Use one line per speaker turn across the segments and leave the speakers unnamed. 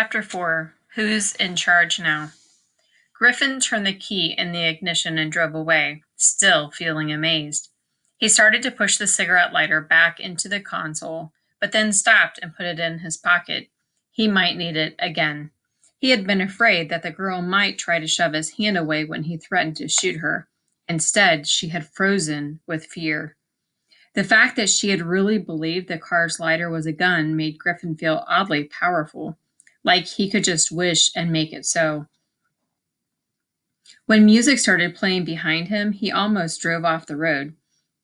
Chapter 4. Who's in charge now? Griffin turned the key in the ignition and drove away, still feeling amazed. He started to push the cigarette lighter back into the console, but then stopped and put it in his pocket. He might need it again. He had been afraid that the girl might try to shove his hand away when he threatened to shoot her. Instead, she had frozen with fear. The fact that she had really believed the car's lighter was a gun made Griffin feel oddly powerful, like he could just wish and make it so. When music started playing behind him, he almost drove off the road.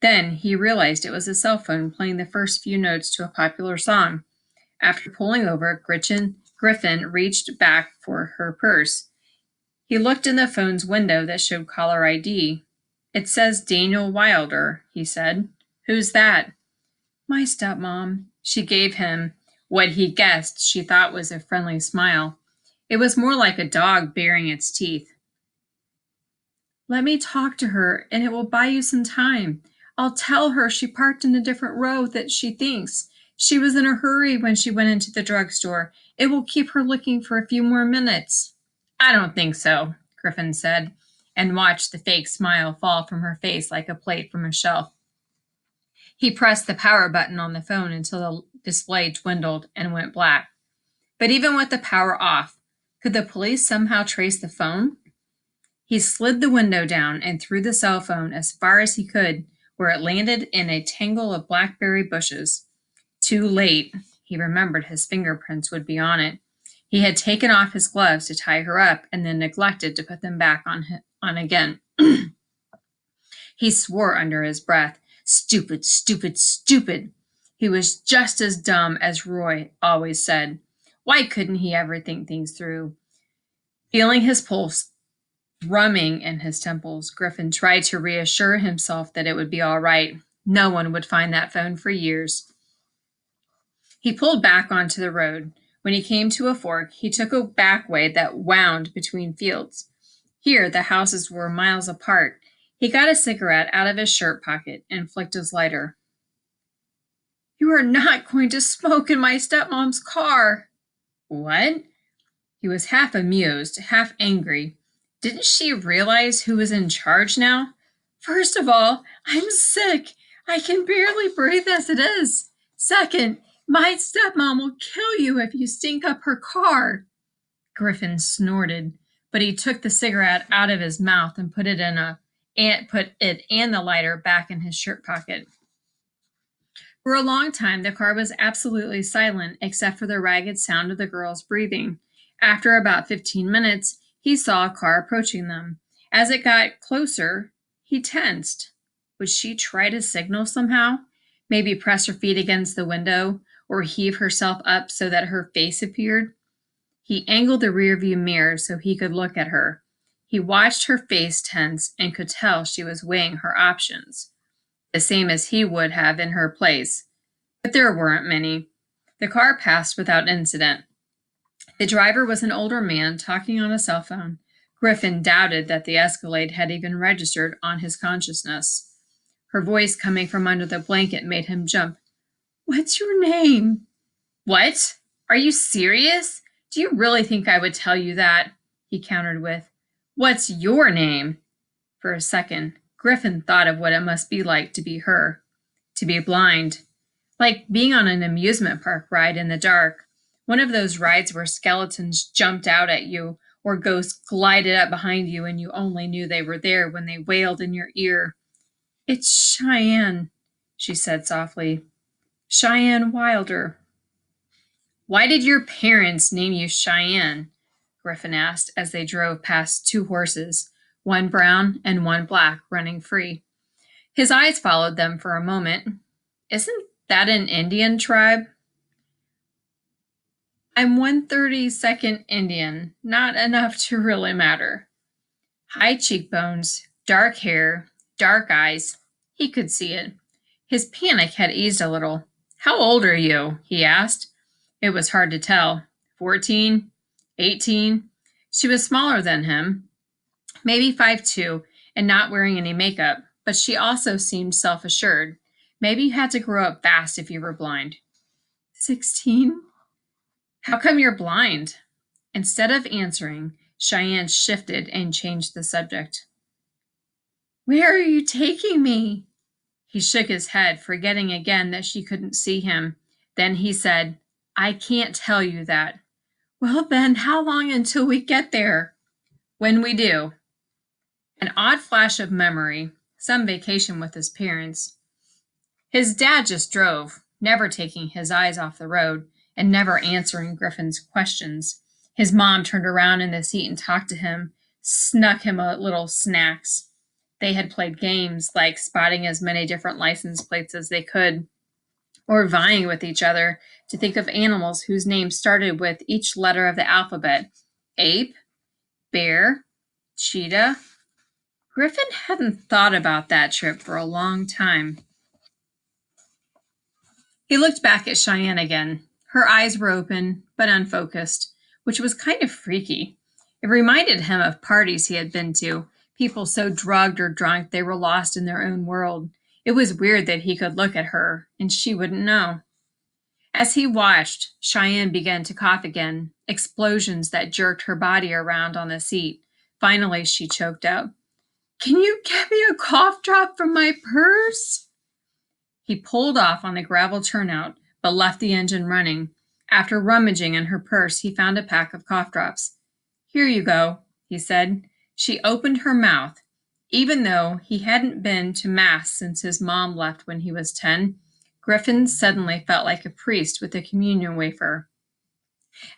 Then he realized it was a cell phone playing the first few notes to a popular song. After pulling over, Griffin reached back for her purse. He looked in the phone's window that showed caller ID. "It says Daniel Wilder," he said. "Who's that?" "My stepmom." She gave him what he guessed she thought was a friendly smile. It was more like a dog baring its teeth. "Let me talk to her, and it will buy you some time. I'll tell her she parked in a different road that she thinks. She was in a hurry when she went into the drugstore. It will keep her looking for a few more minutes." "I don't think so," Griffin said, and watched the fake smile fall from her face like a plate from a shelf. He pressed the power button on the phone until the display dwindled and went black. But even with the power off, could the police somehow trace the phone? He slid the window down and threw the cell phone as far as he could, where it landed in a tangle of blackberry bushes. Too late. He remembered his fingerprints would be on it. He had taken off his gloves to tie her up and then neglected to put them back on again. He swore under his breath. Stupid, stupid, stupid. He was just as dumb as Roy always said. Why couldn't he ever think things through? Feeling his pulse drumming in his temples, Griffin tried to reassure himself that it would be all right. No one would find that phone for years. He pulled back onto the road. When he came to a fork, he took a back way that wound between fields. Here, the houses were miles apart. He got a cigarette out of his shirt pocket and flicked his lighter. "You are not going to smoke in my stepmom's car." "What?" He was half amused, half angry. Didn't she realize who was in charge now? "First of all, I'm sick. I can barely breathe as it is. Second, my stepmom will kill you if you stink up her car." Griffin snorted, but he took the cigarette out of his mouth and put it and the lighter back in his shirt pocket. For a long time, the car was absolutely silent except for the ragged sound of the girl's breathing. After about 15 minutes, he saw a car approaching them. As it got closer, he tensed. Would she try to signal somehow? Maybe press her feet against the window or heave herself up so that her face appeared? He angled the rearview mirror so he could look at her. He watched her face tense and could tell she was weighing her options, the same as he would have in her place. But there weren't many. The car passed without incident. The driver was an older man talking on a cell phone. Griffin doubted that the Escalade had even registered on his consciousness. Her voice coming from under the blanket made him jump. "What's your name?" "What? Are you serious? Do you really think I would tell you that?" he countered with, "What's your name?" For a second, Griffin thought of what it must be like to be her, to be blind. Like being on an amusement park ride in the dark, one of those rides where skeletons jumped out at you or ghosts glided up behind you and you only knew they were there when they wailed in your ear. "It's Cheyenne," she said softly. "Cheyenne Wilder." "Why did your parents name you Cheyenne?" Griffin asked as they drove past two horses, one brown and one black, running free. His eyes followed them for a moment. "Isn't that an Indian tribe?" "I'm 132nd Indian, not enough to really matter." High cheekbones, dark hair, dark eyes. He could see it. His panic had eased a little. "How old are you?" he asked. It was hard to tell. 14? 18? She was smaller than him, maybe 5'2", and not wearing any makeup, but she also seemed self-assured. Maybe you had to grow up fast if you were blind. 16? "How come you're blind?" Instead of answering, Cheyenne shifted and changed the subject. "Where are you taking me?" He shook his head, forgetting again that she couldn't see him. Then he said, "I can't tell you that." "Well, then, how long until we get there?" "When we do." An odd flash of memory, some vacation with his parents. His dad just drove, never taking his eyes off the road, and never answering Griffin's questions. His mom turned around in the seat and talked to him, snuck him a little snacks. They had played games like spotting as many different license plates as they could, or vying with each other to think of animals whose names started with each letter of the alphabet. Ape, bear, cheetah. Griffin hadn't thought about that trip for a long time. He looked back at Cheyenne again. Her eyes were open, but unfocused, which was kind of freaky. It reminded him of parties he had been to, people so drugged or drunk they were lost in their own world. It was weird that he could look at her, and she wouldn't know. As he watched, Cheyenne began to cough again, explosions that jerked her body around on the seat. Finally, she choked out, "Can you get me a cough drop from my purse?" He pulled off on the gravel turnout, but left the engine running. After rummaging in her purse, he found a pack of cough drops. "Here you go," he said. She opened her mouth. Even though he hadn't been to Mass since his mom left when he was 10, Griffin suddenly felt like a priest with a communion wafer.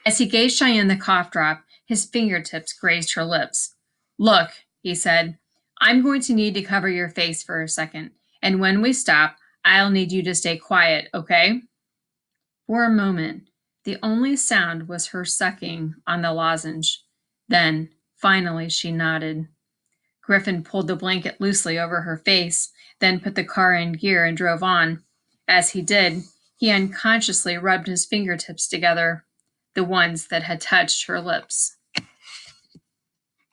As he gave Cheyenne the cough drop, his fingertips grazed her lips. "Look," he said, "I'm going to need to cover your face for a second, and when we stop, I'll need you to stay quiet, okay?" For a moment, the only sound was her sucking on the lozenge. Then, finally, she nodded. Griffin pulled the blanket loosely over her face, then put the car in gear and drove on. As he did, he unconsciously rubbed his fingertips together, the ones that had touched her lips.